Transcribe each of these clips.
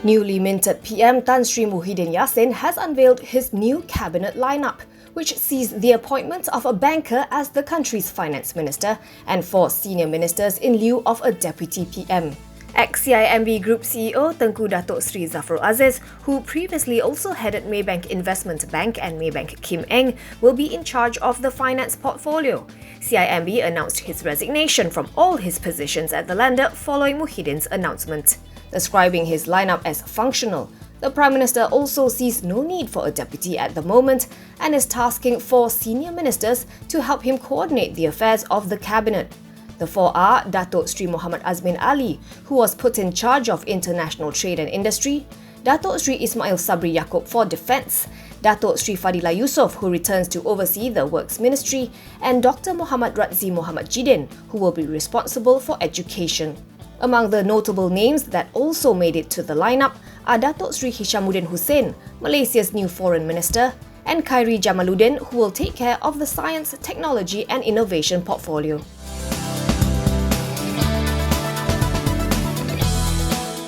Newly minted PM Tan Sri Muhyiddin Yassin has unveiled his new cabinet lineup, which sees the appointment of a banker as the country's finance minister and 4 senior ministers in lieu of a deputy PM. Ex-CIMB Group CEO Tengku Datuk Seri Zafrul Aziz, who previously also headed Maybank Investment Bank and Maybank Kim Eng, will be in charge of the finance portfolio. CIMB announced his resignation from all his positions at the lender following Muhyiddin's announcement. Describing his lineup as functional, the Prime Minister also sees no need for a deputy at the moment and is tasking 4 senior ministers to help him coordinate the affairs of the cabinet. The 4 are Datuk Sri Muhammad Azmin Ali, who was put in charge of international trade and industry, Datuk Sri Ismail Sabri Yaakob for defence, Datuk Sri Fadila Yusof, who returns to oversee the Works Ministry, and Dr. Muhammad Radzi Muhammad Jidin, who will be responsible for education. Among the notable names that also made it to the lineup are Datuk Sri Hishamuddin Hussein, Malaysia's new foreign minister, and Khairi Jamaluddin, who will take care of the science, technology and innovation portfolio.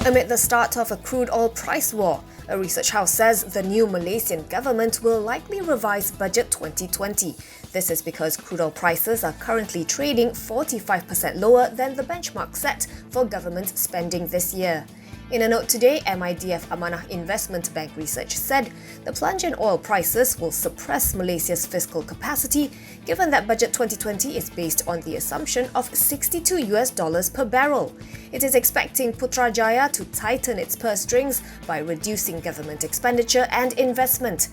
Amid the start of a crude oil price war, a research house says the new Malaysian government will likely revise Budget 2020. This is because crude oil prices are currently trading 45% lower than the benchmark set for government spending this year. In a note today, MIDF Amanah Investment Bank Research said the plunge in oil prices will suppress Malaysia's fiscal capacity, given that Budget 2020 is based on the assumption of $62 per barrel. It is expecting Putrajaya to tighten its purse strings by reducing government expenditure and investment.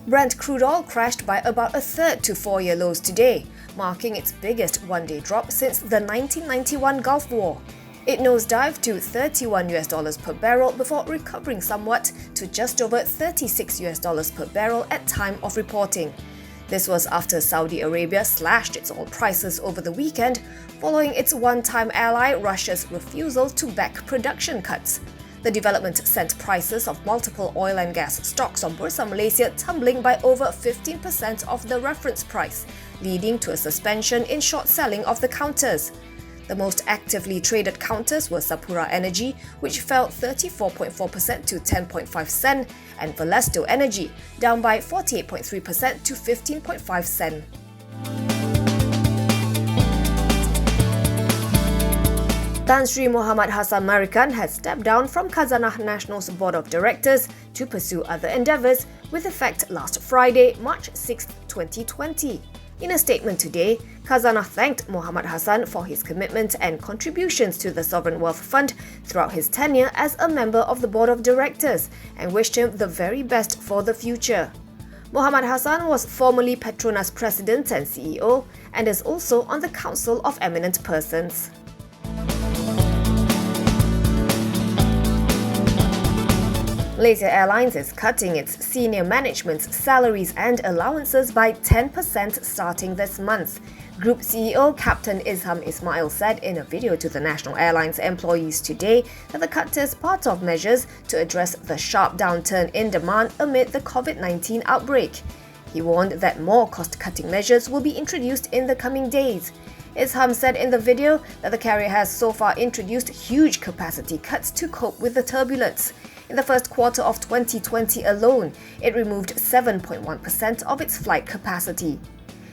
Brent crude oil crashed by about a third to 4-year lows today, marking its biggest one-day drop since the 1991 Gulf War. It nosedived to $31 per barrel before recovering somewhat to just over $36 per barrel at time of reporting. This was after Saudi Arabia slashed its oil prices over the weekend, following its one-time ally Russia's refusal to back production cuts. The development sent prices of multiple oil and gas stocks on Bursa Malaysia tumbling by over 15% of the reference price, leading to a suspension in short selling of the counters. The most actively traded counters were Sapura Energy, which fell 34.4% to 10.5 sen, and Valesto Energy, down by 48.3% to 15.5 sen. Tan Sri Muhammad Hassan Marikan has stepped down from Khazanah National's board of directors to pursue other endeavours, with effect last Friday, March 6, 2020. In a statement today, Khazanah thanked Muhammad Hassan for his commitment and contributions to the Sovereign Wealth Fund throughout his tenure as a member of the board of directors and wished him the very best for the future. Muhammad Hassan was formerly Petronas President and CEO and is also on the Council of Eminent Persons. Malaysia Airlines is cutting its senior management's salaries and allowances by 10% starting this month. Group CEO Captain Izham Ismail said in a video to the National Airlines employees today that the cut is part of measures to address the sharp downturn in demand amid the COVID-19 outbreak. He warned that more cost-cutting measures will be introduced in the coming days. Izham said in the video that the carrier has so far introduced huge capacity cuts to cope with the turbulence. In the first quarter of 2020 alone, it removed 7.1% of its flight capacity.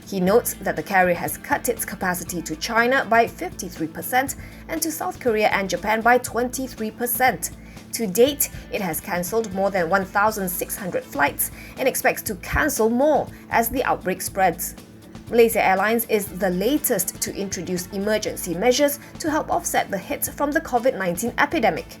He notes that the carrier has cut its capacity to China by 53% and to South Korea and Japan by 23%. To date, it has cancelled more than 1,600 flights and expects to cancel more as the outbreak spreads. Malaysia Airlines is the latest to introduce emergency measures to help offset the hits from the COVID-19 epidemic.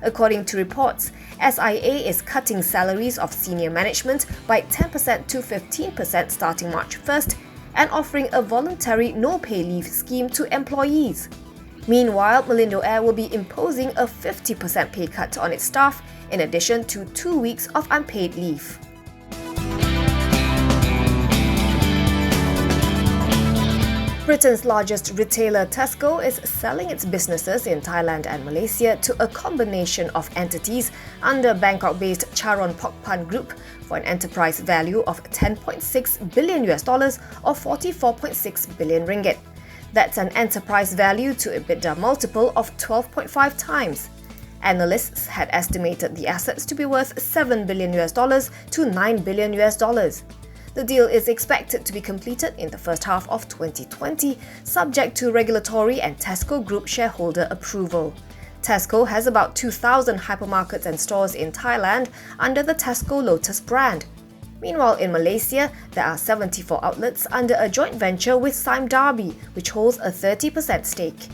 According to reports, SIA is cutting salaries of senior management by 10% to 15% starting March 1st and offering a voluntary no-pay leave scheme to employees. Meanwhile, Malindo Air will be imposing a 50% pay cut on its staff in addition to 2 weeks of unpaid leave. Britain's largest retailer Tesco is selling its businesses in Thailand and Malaysia to a combination of entities under Bangkok-based Charoen Pokpan Group for an enterprise value of $10.6 billion or 44.6 billion ringgit. That's an enterprise value to EBITDA multiple of 12.5 times. Analysts had estimated the assets to be worth $7 billion to $9 billion. The deal is expected to be completed in the first half of 2020, subject to regulatory and Tesco Group shareholder approval. Tesco has about 2,000 hypermarkets and stores in Thailand under the Tesco Lotus brand. Meanwhile, in Malaysia, there are 74 outlets under a joint venture with CIMB, which holds a 30% stake.